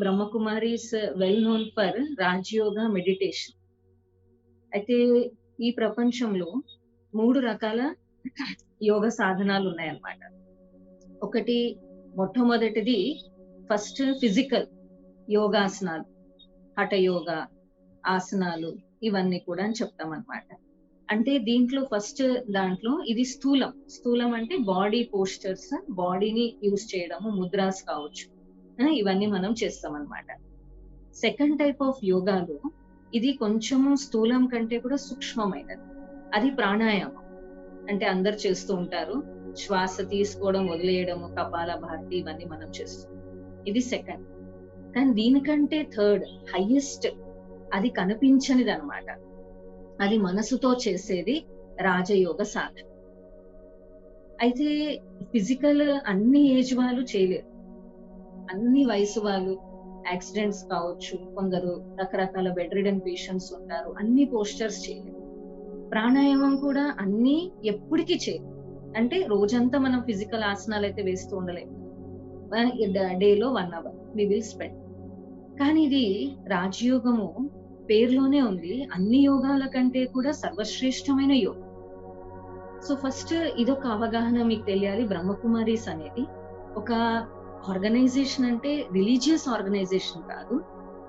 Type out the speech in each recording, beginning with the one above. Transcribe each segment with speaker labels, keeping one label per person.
Speaker 1: Brahma Kumari is well known for Rajyoga meditation. అయితే ఈ ప్రపంచంలో 3 రకాల యోగ సాధనాలు ఉన్నాయన్నమాట. ఒకటి మొట్టమొదటిది ఫస్ట్ ఫిజికల్ యోగాసనాలు, హఠ యోగ ఆసనాలు ఇవన్నీ కూడా అని చెప్తామన్నమాట. అంటే దీంట్లో ఫస్ట్ దాంట్లో ఇది స్థూలం అంటే బాడీ పోస్చర్స్, బాడీని యూజ్ చేయడము, ముద్రాస్ కావచ్చు, ఇవన్నీ మనం చేస్తామన్నమాట. సెకండ్ టైప్ ఆఫ్ యోగాలో ఇది కొంచెము స్థూలం కంటే కూడా సూక్ష్మమైనది. అది ప్రాణాయామం. అంటే అందరు చేస్తూ ఉంటారు. శ్వాస తీసుకోవడం, వదిలేయడము, కపాలభాతి ఇవన్నీ మనం చేస్తాం. ఇది సెకండ్. కానీ దీనికంటే థర్డ్ హైయెస్ట్, అది కనిపించనిది అన్నమాట. అది మనసుతో చేసేది రాజయోగ సాధన. అయితే ఫిజికల్ అన్ని ఏజ్ వాళ్ళు చేయలేరు, అన్ని వయసు వాళ్ళు. యాక్సిడెంట్స్ కావచ్చు, కొందరు రకరకాల బెడ్ రిడన్ పేషెంట్స్ ఉంటారు, అన్ని పోస్చర్స్ చేయలేరు. ప్రాణాయామం కూడా అన్ని ఎప్పటికీ చేయలేరు. అంటే రోజంతా మనం ఫిజికల్ ఆసనాలు అయితే వేస్తూ ఉండలేము. డేలో 1 hour వి విల్ స్పెండ్. కానీ ఇది రాజయోగము పేరులోనే ఉంది, అన్ని యోగాల కంటే కూడా సర్వశ్రేష్టమైన యోగం. సో ఫస్ట్ ఇదొక అవగాహన మీకు తెలియాలి. బ్రహ్మకుమారీస్ అనేది ఒక ఆర్గనైజేషన్, అంటే రిలీజియస్ ఆర్గనైజేషన్ కాదు.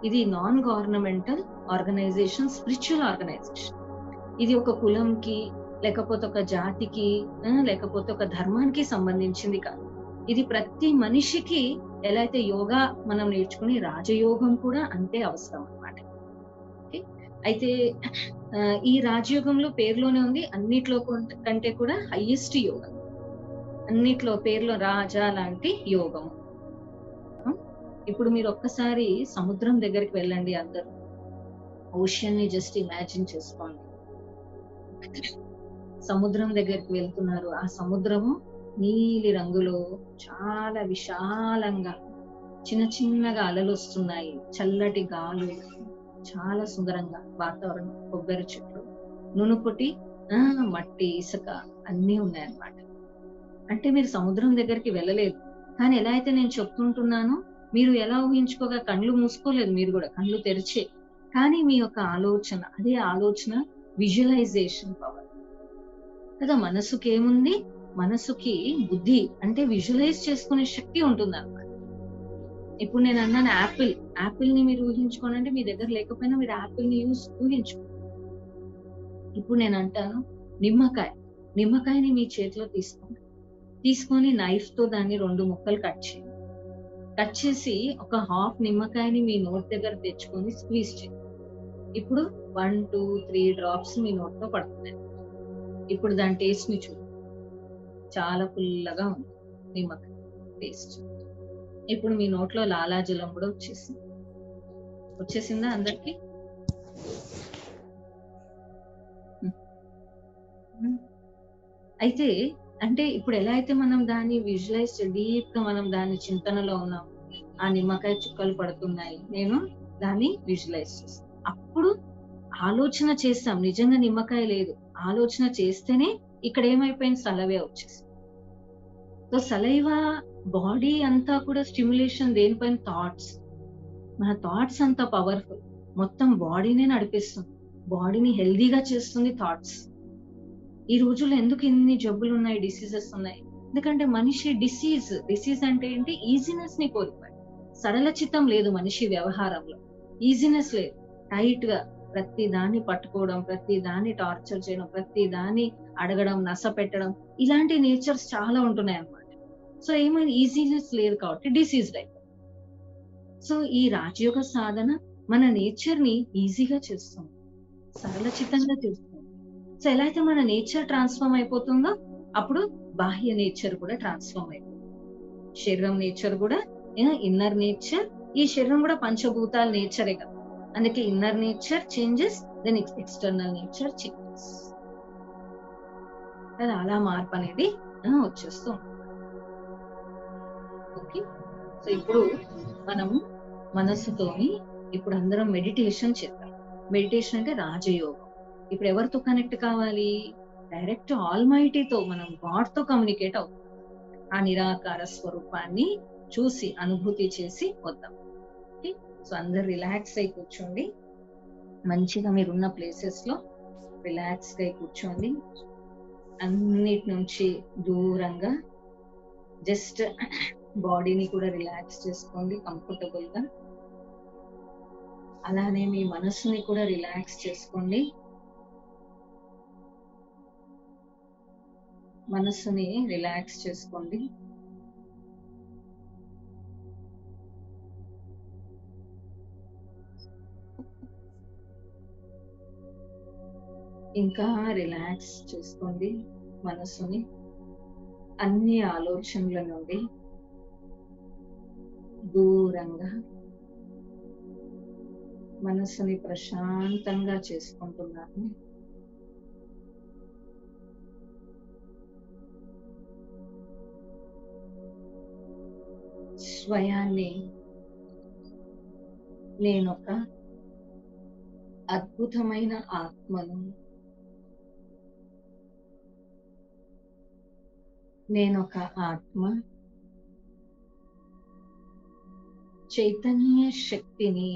Speaker 1: ఇది non governmental organization, spiritual organization. ఇది ఒక కులంకి, లేకపోతే ఒక జాతికి, లేకపోతే ఒక ధర్మానికి సంబంధించింది కాదు. ఇది ప్రతి మనిషికి ఎలా అయితే యోగా మనం నేర్చుకుని రాజయోగం కూడా అంతే అవసరం అన్నమాట. అయితే ఈ రాజయోగంలో పేరులోనే ఉంది, అన్నిట్లో కంటే కూడా హైయెస్ట్ యోగం. అన్నిట్లో పేర్లో రాజా లాంటి యోగం. ఇప్పుడు మీరు ఒక్కసారి సముద్రం దగ్గరికి వెళ్ళండి. అందరూ ఓషన్ ని జస్ట్ ఇమాజిన్ చేసుకోండి. సముద్రం దగ్గరికి వెళ్తున్నారు. ఆ సముద్రము నీలి రంగులో చాలా విశాలంగా చిన్న చిన్నగా అలలు వస్తున్నాయి, చల్లటి గాలు, చాలా సుందరంగా వాతావరణం, కొబ్బరి చెట్లు, నునుపుటి మట్టి, ఇసుక అన్నీ ఉన్నాయన్నమాట. అంటే మీరు సముద్రం దగ్గరికి వెళ్ళలేదు, కానీ ఎలా అయితే నేను చెప్తుంటున్నానో మీరు ఎలా ఊహించుకోగా, కళ్ళు మూసుకోలేదు, మీరు కూడా కళ్ళు తెరిచే. కానీ మీ యొక్క ఆలోచన, అదే ఆలోచన విజువలైజేషన్ పవర్ కదా. మనసుకి ఏముంది? మనసుకి బుద్ధి, అంటే విజువలైజ్ చేసుకునే శక్తి ఉంటుంది అన్నమాట. ఇప్పుడు నేను అన్నాను యాపిల్ ని మీరు ఊహించుకోండి, అంటే మీ దగ్గర లేకపోయినా మీరు యాపిల్ ని ఊహించుకోండి. ఇప్పుడు నేను అంటాను నిమ్మకాయని మీ చేతిలో తీసుకొని నైఫ్ తో దాన్ని 2 ముక్కలు కట్ చేసి ఒక హాఫ్ నిమ్మకాయని మీ నోట్ దగ్గర తెచ్చుకొని స్క్వీజ్ చేయండి. ఇప్పుడు 1, 2, 3 డ్రాప్స్ మీ నోట్ లో పడుతున్నాయి. ఇప్పుడు దాని టేస్ట్ ని చూడండి, చాలా పుల్లగా ఉంది నిమ్మకాయ టేస్ట్. ఇప్పుడు మీ నోట్లో లాలాజలం కూడా వచ్చేసిందా అందరికి? అయితే అంటే ఇప్పుడు ఎలా అయితే మనం దాన్ని విజువలైజ్ డీప్ గా మనం దాని చింతనలో ఉన్నాం, ఆ నిమ్మకాయ చుక్కలు పడుతున్నాయి, నేను దాన్ని విజువలైజ్ చేస్తాను. అప్పుడు ఆలోచన చేస్తాం, నిజంగా నిమ్మకాయ లేదు, ఆలోచన చేస్తేనే ఇక్కడ ఏమైపోయింది, సలవే వచ్చేసి. సో సలైవా బాడీ అంతా కూడా స్టిమ్యులేషన్ దేనిపైన? థాట్స్. మన థాట్స్ అంతా పవర్ఫుల్, మొత్తం బాడీనే నడిపిస్తుంది, బాడీని హెల్దీగా చేస్తుంది థాట్స్. ఈ రోజుల్లో ఎందుకు ఇన్ని జబ్బులు ఉన్నాయి, డిసీజెస్ ఉన్నాయి? ఎందుకంటే మనిషి డిసీజ్ అంటే ఏంటి? ఈజీనెస్ ని కోల్పోయాడు. సరళ చిత్తం లేదు మనిషి వ్యవహారంలో, ఈజీనెస్ లేదు. టైట్ గా ప్రతి దాన్ని పట్టుకోవడం, ప్రతి దాన్ని టార్చర్ చేయడం, ప్రతి దాన్ని అడగడం, నస పెట్టడం, ఇలాంటి నేచర్స్ చాలా ఉంటున్నాయి అన్నమాట. సో ఏమైనా ఈజీనెస్ లేదు కాబట్టి డిసీజ్డ్ అయిపోయింది. సో ఈ రాజయోగ సాధన మన నేచర్ ని ఈజీగా చేస్తుంది, సరళ చిత్తంగా చేస్తుంది. సో ఎలా అయితే మన నేచర్ ట్రాన్స్ఫార్మ్ అయిపోతుందో, అప్పుడు బాహ్య నేచర్ కూడా ట్రాన్స్ఫార్మ్ అయిపోతుంది. శరీరం నేచర్ కూడా, ఇన్నర్ నేచర్, ఈ శరీరం కూడా పంచభూతాల నేచరే కదా. అందుకే inner nature changes, then external nature changes. అలా మార్పు అనేది వచ్చేస్తూ ఉంటుంది. ఓకే, సో ఇప్పుడు మనము మనస్సుతోని ఇప్పుడు అందరం మెడిటేషన్ చేద్దాం. మెడిటేషన్ అంటే రాజయోగం. ఇప్పుడు ఎవరితో కనెక్ట్ కావాలి? డైరెక్ట్ ఆల్మైటీతో, మనం గాడ్ తో కమ్యూనికేట్ అవుతాం. ఆ నిరాకార స్వరూపాన్ని చూసి అనుభూతి చేసి వద్దాం. సో అందరు రిలాక్స్ అయి కూర్చోండి. మంచిగా మీరున్న ప్లేసెస్ లో రిలాక్స్ గా కూర్చోండి. అన్నిటి నుంచి దూరంగా జస్ట్ బాడీని కూడా రిలాక్స్ చేసుకోండి కంఫర్టబుల్ గా. అలానే మీ మనసుని కూడా రిలాక్స్ చేసుకోండి. మనసుని రిలాక్స్ చేసుకోండి. ఇంకా రిలాక్స్ చేసుకోండి మనసుని. అన్ని ఆలోచనల నుండి దూరంగా మనసుని ప్రశాంతంగా చేసుకుంటున్నాను. స్వయాన్ని నేనొక అద్భుతమైన ఆత్మను, నేనొక ఆత్మ, చైతన్య శక్తిని.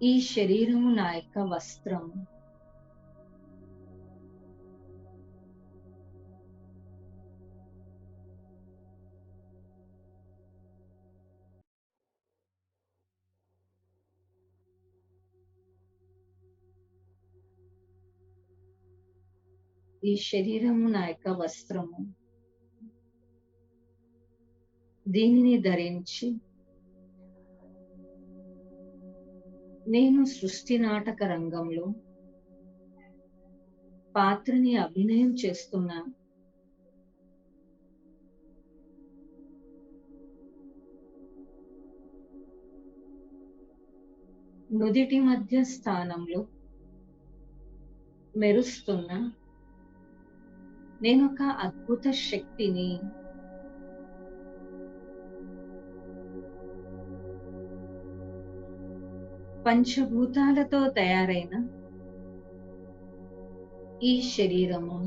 Speaker 1: ఈ శరీరము నా యొక్క వస్త్రం. ఈ శరీరము నా యొక్క వస్త్రము. దీనిని ధరించి నేను సృష్టి నాటక రంగంలో పాత్రని అభినయం చేస్తున్నాను. నుదిటి మధ్య స్థానంలో మెరుస్తున్న నేనొక అద్భుత శక్తిని. పంచభూతాలతో తయారైన ఈ శరీరము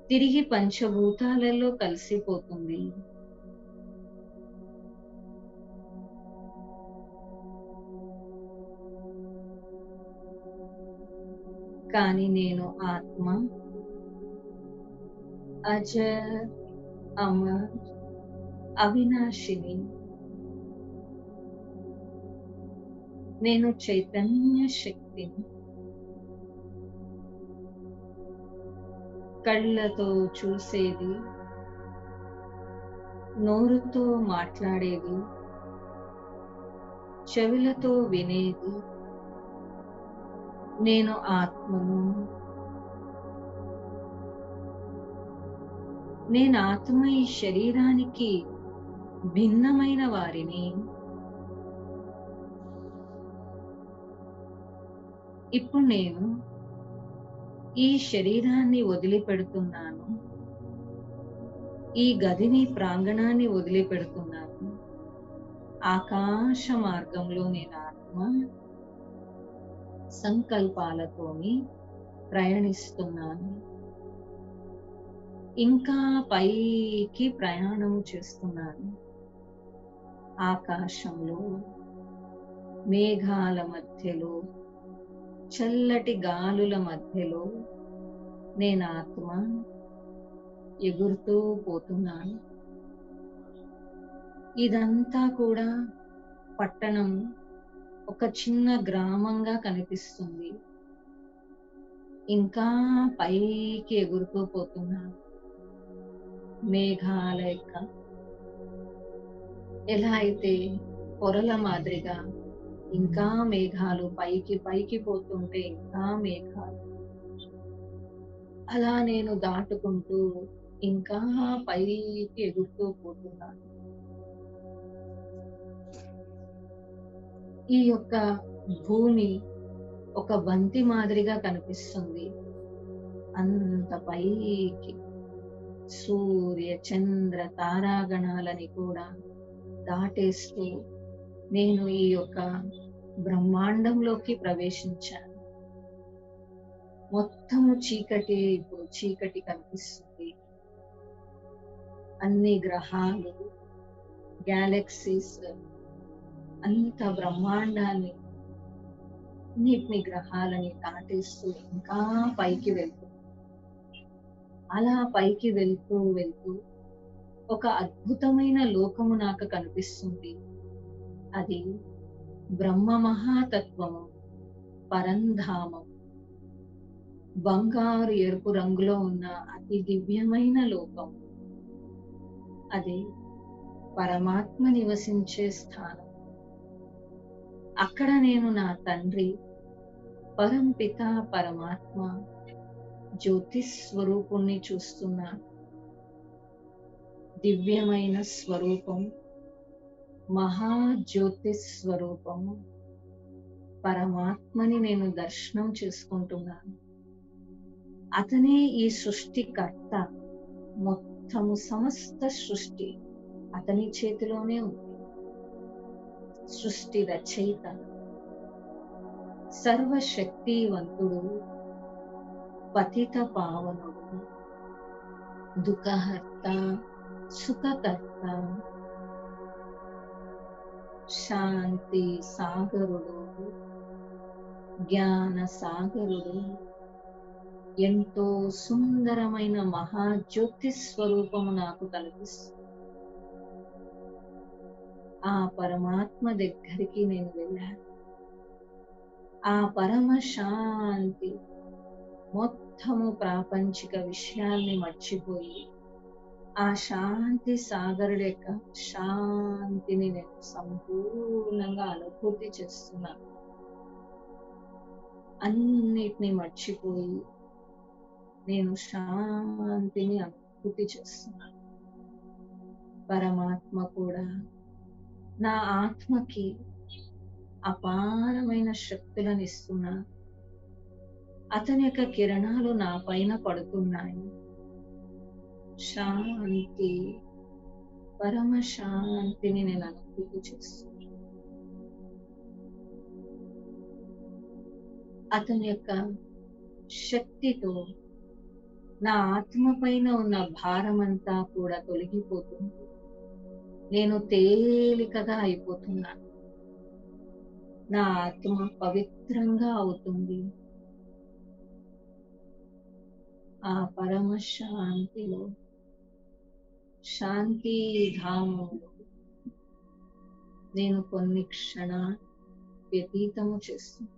Speaker 1: తిరిగి పంచభూతాలలో కలిసిపోతుంది. కానీ నేను ఆత్మ, అజర్, అమర్, అవినాశిని. నేను చైతన్య శక్తిని. కళ్ళతో చూసేది, నోరుతో మాట్లాడేది, చెవులతో వినేది నేను ఆత్మను. నేను ఆత్మ ఈ శరీరానికి భిన్నమైన వారిని. ఇప్పుడు నేను ఈ శరీరాన్ని వదిలిపెడుతున్నాను. ఈ గదిని, ప్రాంగణాన్ని వదిలిపెడుతున్నాను. ఆకాశ మార్గంలో నేను ఆత్మ సంకల్పాలతోని ప్రయాణిస్తున్నాను. ఇంకా పైకి ప్రయాణం చేస్తున్నాను. ఆకాశంలో, మేఘాల మధ్యలో, చల్లటి గాలుల మధ్యలో నేను ఆత్మ ఎగురుతూ పోతున్నాను. ఇదంతా కూడా పట్టణం ఒక చిన్న గ్రామంగా కనిపిస్తుంది. ఇంకా పైకి ఎగురుతూ పోతున్నాను. మేఘాల యొక్క ఎలా అయితే పొరల మాదిరిగా ఇంకా మేఘాలు పైకి పైకి పోతుంటే ఇంకా మేఘాలు అలా నేను దాటుకుంటూ ఇంకా పైకి ఎగురుతూ పోతున్నాను. ఈ యొక్క భూమి ఒక బంతి మాదిరిగా కనిపిస్తుంది. అంత పైకి సూర్య, చంద్ర, తారాగణాలని కూడా దాటేస్తూ నేను ఈ యొక్క బ్రహ్మాండంలోకి ప్రవేశించాను. మొత్తము చీకటి, ఇప్పుడు చీకటి కనిపిస్తుంది. అన్ని గ్రహాలు, గ్యాలక్సీస్, అంత బ్రహ్మాండాన్ని, అన్నిటిని గ్రహాలని దాటేస్తూ ఇంకా పైకి వెళ్తూ, అలా పైకి వెళ్తూ వెళ్తూ ఒక అద్భుతమైన లోకము నాకు కనిపిస్తుంది. అది బ్రహ్మ మహాతత్వము, పరంధామం. బంగారు ఎరుపు రంగులో ఉన్న అతి దివ్యమైన లోకం. అది పరమాత్మ నివసించే స్థానం. అక్కడ నేను నా తండ్రి పరంపిత పరమాత్మ జ్యోతి స్వరూపుణ్ణి చూస్తున్నాను. దివ్యమైన స్వరూపం, మహాజ్యోతి స్వరూపము పరమాత్మని నేను దర్శనం చేసుకుంటున్నాను. అతనే ఈ సృష్టికర్త. మొత్తము సమస్త సృష్టి అతని చేతిలోనే ఉంది. సృష్టి రచయిత, సర్వశక్తివంతుడు, పతిత పావనుడు, దుఃఖహర్త, సుఖకర్త, శాంతి సాగరుడు, జ్ఞాన సాగరుడు, ఎంతో సుందరమైన మహాజ్యోతి స్వరూపము నాకు కనిపిస్తుంది. ఆ పరమాత్మ దగ్గరికి నేను వెళ్ళాను. ఆ పరమ శాంతి మొత్తము ప్రాపంచిక విషయాల్ని మర్చిపోయి, ఆ శాంతి సాగరుడు యొక్క శాంతిని నేను సంపూర్ణంగా అనుభూతి చేస్తున్నాను. అన్నిటిని మర్చిపోయి నేను శాంతిని అనుభూతి చేస్తున్నాను. పరమాత్మ కూడా నా ఆత్మకి అపారమైన శక్తులను ఇస్తున్నా. అతని యొక్క కిరణాలు నా పైన పడుతున్నాయి. శాంతి, పరమ శాంతిని నేను అనుభూతి చేస్తున్నాను. అతని యొక్క శక్తితో నా ఆత్మ పైన ఉన్న భారమంతా కూడా తొలగిపోతుంది. నేను తేలికగా అయిపోతున్నాను. నా ఆత్మ పవిత్రంగా అవుతుంది. ఆ పరమ శాంతిలో, శాంతి ధామంలో నేను కొన్ని క్షణాలు వ్యతీతము చేస్తున్నాను.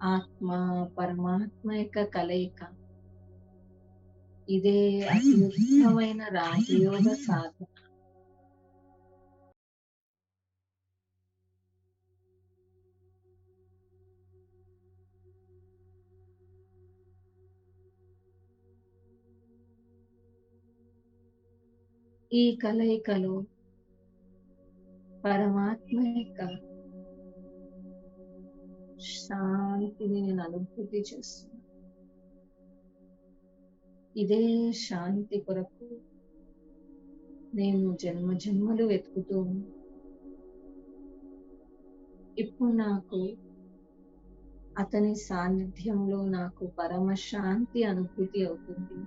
Speaker 1: ఆత్మ పరమాత్మ యొక్క కలయిక, ఇదే అత్యుత్తమైన రాజయోగ సాధన. ఈ కలయికలో పరమాత్మ యొక్క శాంతిని నేను అనుభూతి చేస్తున్నాను. ఇదే శాంతి కొరకు నేను జన్మ జన్మలు వెతుకుతూ ఉన్నాను. ఇప్పుడు నాకు అతని సాన్నిధ్యంలో నాకు పరమ శాంతి అనుభూతి అవుతుంది.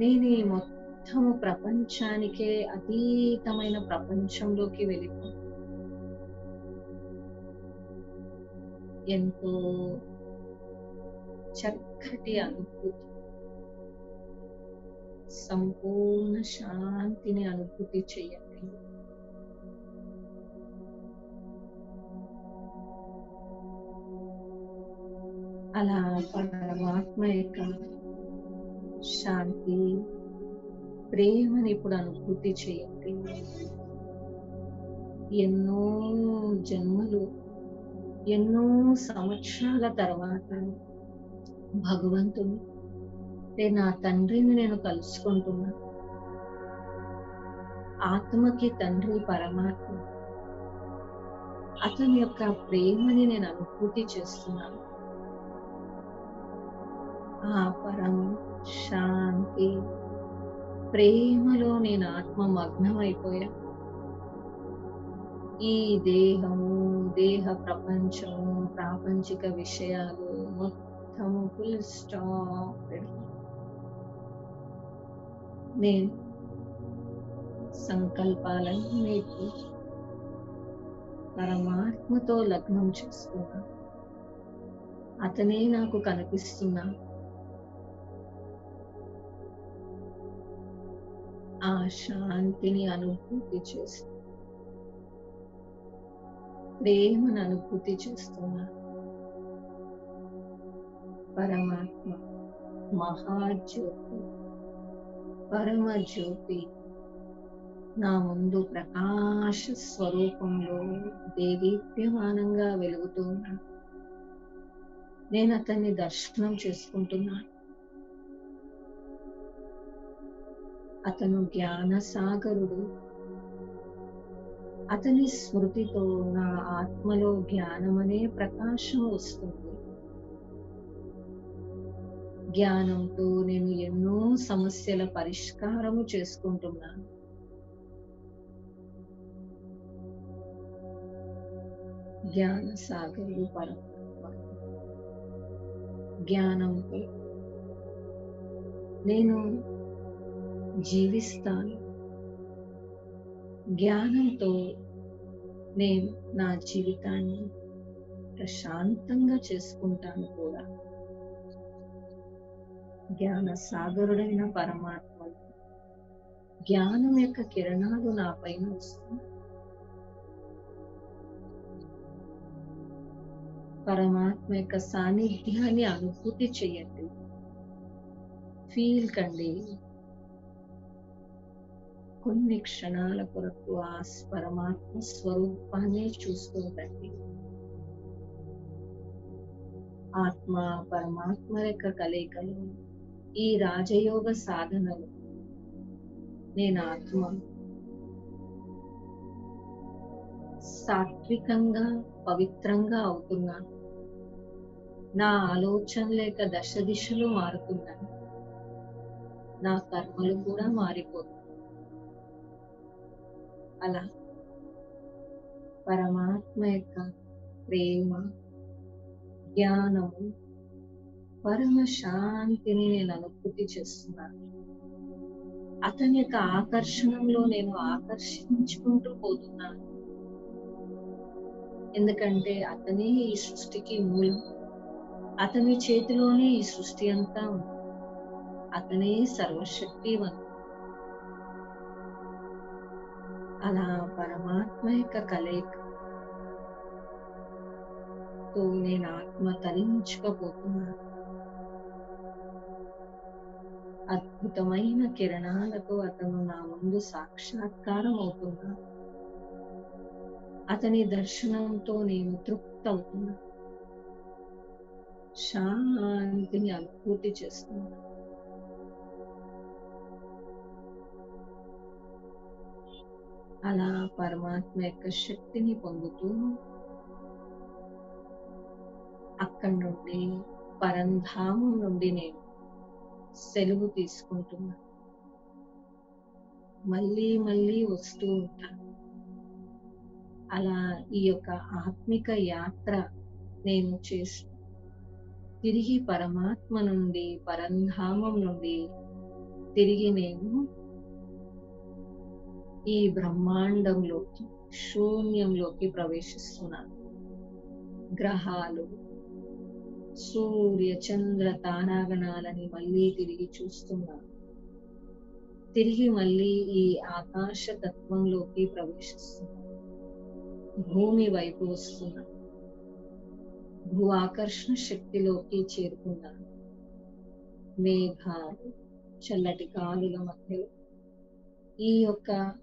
Speaker 1: నేను ఈ మొత్తము ప్రపంచానికే అతీతమైన ప్రపంచంలోకి వెళ్ళిపోతాను. ఎంతో చక్కటి అనుభూతి, సంపూర్ణ శాంతిని అనుభూతి చేయండి. అలా పరమాత్మ యొక్క శాంతి, ప్రేమని ఇప్పుడు అనుభూతి చేయండి. ఎన్నో జన్మలు, ఎన్నో సంవత్సరాల తర్వాత భగవంతుని, నా తండ్రిని నేను కలుసుకుంటున్నా. ఆత్మకి తండ్రి పరమాత్మ, అతని యొక్క ప్రేమని నేను అనుభూతి చేస్తున్నాను. ఆ పరమ శాంతి, ప్రేమలో నేను ఆత్మ మగ్నం అయిపోయా. ఈ దేహము దేహ ప్రపంచము, ప్రాపంచిక విషయాలు మొత్తము ఫుల్ స్టాప్ పెడుతూ నేను సంకల్పాలన్నిటినీ పరమాత్మతో లగ్నం చేస్తున్నా. అతనే నాకు కనిపిస్తున్నా. ఆ శాంతిని అనుభూతి చేస్తూ, ప్రేమను అనుభూతి చేస్తున్నా. పరమాత్మ మహాజ్యోతి, పరమజ్యోతి నా ముందు ప్రకాశ స్వరూపంలో దేదీప్యమానంగా వెలుగుతున్నా. నేను అతన్ని దర్శనం చేసుకుంటున్నా. అతను జ్ఞాన సాగరుడు. అతని స్మృతితో నా ఆత్మలో జ్ఞానమనే ప్రకాశం వస్తుంది. జ్ఞానంతో నేను ఎన్నో సమస్యల పరిష్కారము చేసుకుంటున్నాను. జ్ఞాన సాగరుడు పరమాత్మ. జ్ఞానంతో నేను జీవిస్తాను. జ్ఞానంతో నేను నా జీవితాన్ని ప్రశాంతంగా చేసుకుంటాను కూడా. జ్ఞాన సాగరుడైన పరమాత్మ జ్ఞానం యొక్క కిరణాలు నా పైన వస్తున్నాయి. పరమాత్మ యొక్క సాన్నిధ్యాన్ని అనుభూతి చెయ్యండి. ఫీల్ కండి. కొన్ని క్షణాల కొరకు ఆ పరమాత్మ స్వరూపాన్ని చూస్తూ ఉండండి. ఆత్మ పరమాత్మ యొక్క కలయికలు, ఈ రాజయోగ సాధనలు. నేను ఆత్మ సాత్వికంగా పవిత్రంగా అవుతున్నాను. నా ఆలోచనల యొక్క దశ దిశలు మారుతున్నాను. నా కర్మలు కూడా మారిపోతున్నాయి. అలా పరమాత్మ యొక్క ప్రేమ, జ్ఞానము, పరమ శాంతిని నేను అనుభూతి చేస్తున్నాను. అతని యొక్క ఆకర్షణలో నేను ఆకర్షించుకుంటూ పోతున్నాను. ఎందుకంటే అతనే ఈ సృష్టికి మూలం. అతని చేతిలోనే ఈ సృష్టి అంతా ఉంది. అతనే సర్వశక్తివంతుడు. అలా పరమాత్మ యొక్క కలయికతో నేను ఆత్మ తరించుకపోతున్నాను. అద్భుతమైన కిరణాలతో అతను నా ముందు సాక్షాత్కారం అవుతున్నాడు. అతని దర్శనంతో నేను తృప్తి అవుతున్నా. శాంతిని అనుభూతి చేస్తున్నా. అలా పరమాత్మ యొక్క శక్తిని పొందుతూ అక్కడి నుండి పరంధామం నుండి నేను సెలవు తీసుకుంటున్నా. మళ్ళీ మళ్ళీ వస్తూ ఉంటాను. అలా ఈ యొక్క ఆత్మిక యాత్ర నేను చేస్తూ తిరిగి పరమాత్మ నుండి, పరంధామం నుండి తిరిగి నేను ఈ బ్రహ్మాండంలోకి, శూన్యంలోకి ప్రవేశిస్తున్నాను. గ్రహాలు, సూర్య చంద్ర తారాగణాలని మళ్ళీ తిరిగి చూస్తున్నాను. తిరిగి మళ్ళీ ఈ ఆకాశ తత్వంలోకి ప్రవేశిస్తున్నాను. భూమి వైపు వస్తున్నాను. భూ ఆకర్షణ శక్తిలోకి చేరుకున్నాను. మేఘాలు, చల్లటి గాలుల మధ్యలో ఈ యొక్క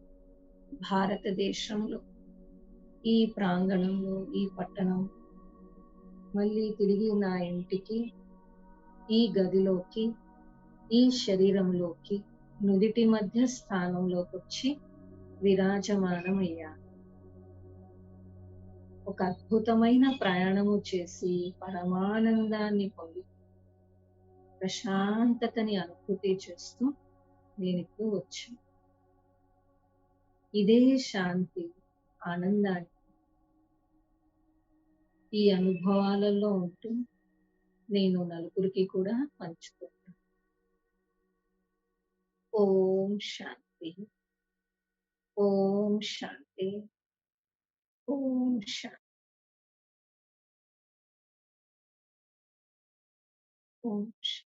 Speaker 1: భారతదేశంలో, ఈ ప్రాంగణంలో, ఈ పట్టణం మళ్ళీ తిరిగి నా ఇంటికి, ఈ గదిలోకి, ఈ శరీరంలోకి, నుదిటి మధ్య స్థానంలోకి వచ్చి విరాజమానమయ్యా. ఒక అద్భుతమైన ప్రయాణము చేసి పరమానందాన్ని పొంది ప్రశాంతతని అనుభూతి చేస్తూ నేను ఇప్పుడు వచ్చాను. ఇదే శాంతి, ఆనందాన్ని ఈ అనుభవాలలో ఉంటూ నేను నలుగురికి కూడా పంచుకుంటాను. ఓం శాంతి. ఓం శాంతి. ఓం శాంతి. ఓం శాంతి.